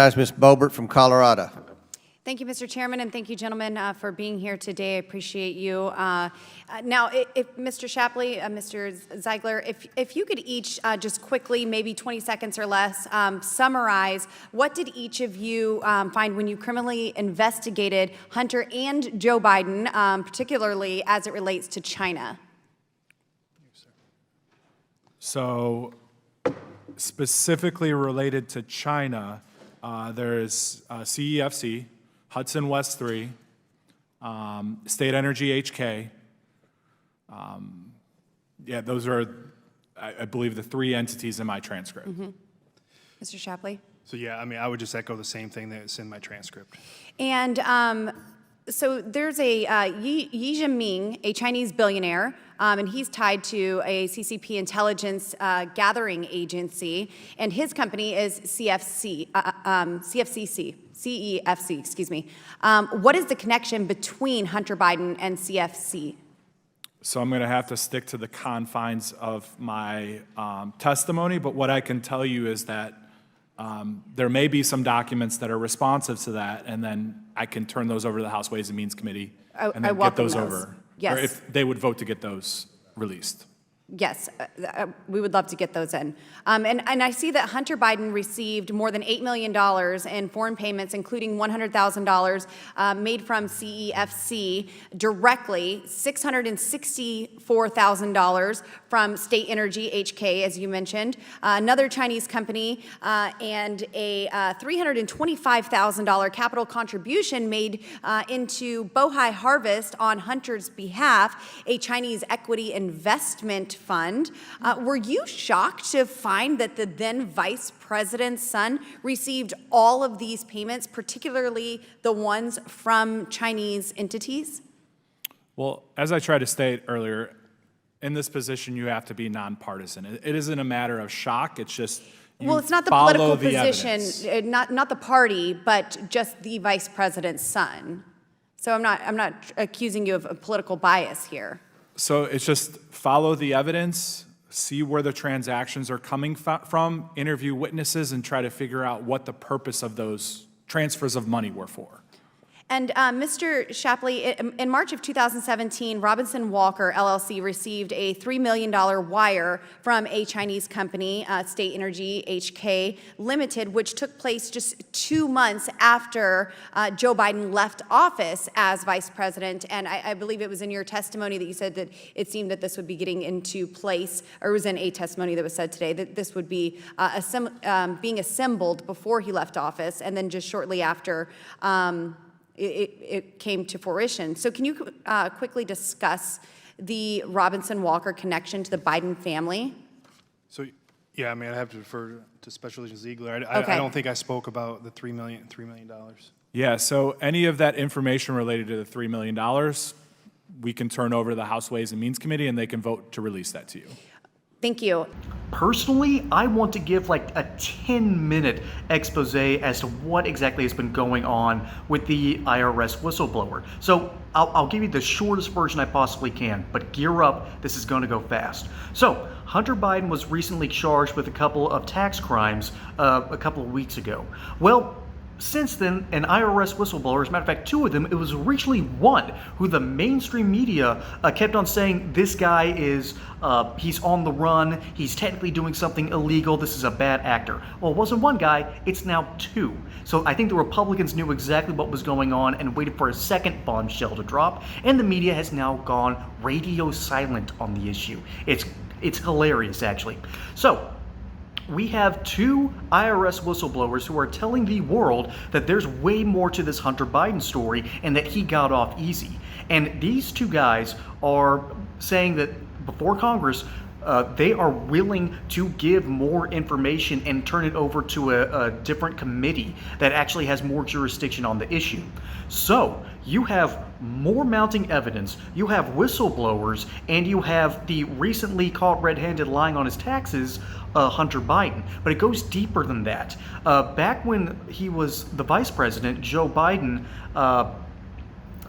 Ms. Boebert from Colorado. Thank you, Mr. Chairman, and thank you, gentlemen, for being here today. I appreciate you. Now, if Mr. Shapley, Mr. Ziegler, if you could each just quickly, maybe 20 seconds or less, summarize what did each of you find when you criminally investigated Hunter and Joe Biden, particularly as it relates to China? So, specifically related to China, there's CEFC, Hudson West 3, State Energy HK. Yeah, those are, I believe, the three entities in my transcript. Mr. Shapley? So yeah, I mean, I would just echo the same thing that's in my transcript. And so there's a Yi Jinping, a Chinese billionaire, and he's tied to a CCP intelligence gathering agency, and his company is CEFC, excuse me. What is the connection between Hunter Biden and CFC? So I'm going to have to stick to the confines of my testimony, but what I can tell you is that there may be some documents that are responsive to that, and then I can turn those over to the House Ways and Means Committee and then get those over. Yes. Or if they would vote to get those released. Yes, we would love to get those in. And I see that Hunter Biden received more than $8 million in foreign payments, including $100,000 made from CEFC directly, $664,000 from State Energy HK, as you mentioned, another Chinese company, and a $325,000 capital contribution made into Bohai Harvest on Hunter's behalf, a Chinese equity investment fund. Were you shocked to find that the then vice president's son received all of these payments, particularly the ones from Chinese entities? Well, as I tried to state earlier, in this position you have to be nonpartisan. It isn't a matter of shock, it's just well, it's not the political position, not the party, but just the vice president's son. So I'm not accusing you of a political bias here. So it's just follow the evidence, see where the transactions are coming from, interview witnesses, and try to figure out what the purpose of those transfers of money were for. And Mr. Shapley, in March of 2017, Robinson Walker LLC received a $3 million wire from a Chinese company, State Energy HK Limited, which took place just 2 months after Joe Biden left office as vice president. And I believe it was in your testimony that you said that it seemed that this would be getting into place, or it was in a testimony that was said today, that this would be being assembled before he left office, and then just shortly after it came to fruition. So can you quickly discuss the Robinson Walker connection to the Biden family? So yeah, I mean, I have to defer to Special Agent Ziegler. Okay. I don't think I spoke about the $3 million. Yeah, so any of that information related to the $3 million, we can turn over to the House Ways and Means Committee and they can vote to release that to you. Thank you. Personally, I want to give like a 10-minute expose as to what exactly has been going on with the IRS whistleblower. So I'll give you the shortest version I possibly can, but gear up, this is going to go fast. So Hunter Biden was recently charged with a couple of tax crimes a couple of weeks ago. Well, since then, an IRS whistleblower, as a matter of fact, 2 of them, it was originally one who the mainstream media kept on saying this guy is, he's on the run, he's technically doing something illegal, this is a bad actor. Well, it wasn't one guy, it's now 2. So I think the Republicans knew exactly what was going on and waited for a second bombshell to drop, and the media has now gone radio silent on the issue. It's hilarious, actually. So, we have 2 IRS whistleblowers who are telling the world that there's way more to this Hunter Biden story and that he got off easy. And these 2 guys are saying that before Congress, they are willing to give more information and turn it over to a different committee that actually has more jurisdiction on the issue. So you have more mounting evidence, you have whistleblowers, and you have the recently caught red-handed lying on his taxes, Hunter Biden. But it goes deeper than that. Back when he was the vice president, Joe Biden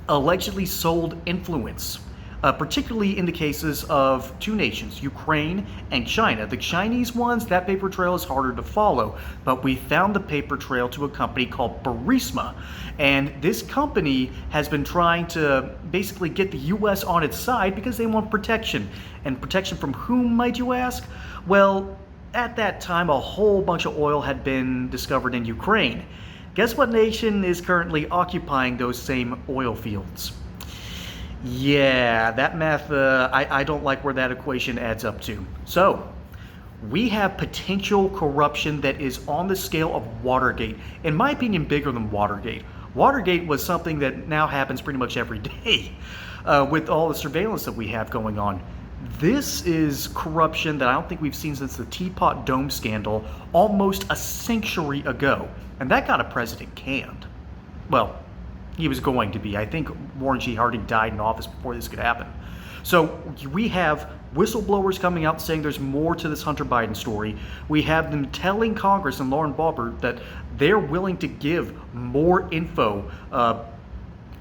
allegedly sold influence particularly in the cases of two nations, Ukraine and China. The Chinese ones, that paper trail is harder to follow, but we found the paper trail to a company called Burisma. And this company has been trying to basically get the U.S. on its side because they want protection. And protection from whom, might you ask? Well, at that time, a whole bunch of oil had been discovered in Ukraine. Guess what nation is currently occupying those same oil fields? Yeah, that math, I don't like where that equation adds up to. So, we have potential corruption that is on the scale of Watergate. In my opinion, bigger than Watergate. Watergate was something that now happens pretty much every day with all the surveillance that we have going on. This is corruption that I don't think we've seen since the Teapot Dome scandal almost a century ago. And that got a president canned. Well, he was going to be. I think Warren G. Harding died in office before this could happen. So we have whistleblowers coming out saying there's more to this Hunter Biden story. We have them telling Congress and Lauren Boebert that they're willing to give more info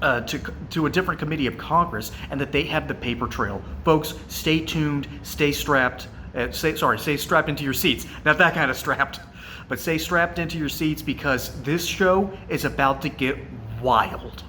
to a different committee of Congress, and that they have the paper trail. Folks, stay tuned, stay strapped. Stay strapped into your seats. Not that kind of strapped, but stay strapped into your seats because this show is about to get wild.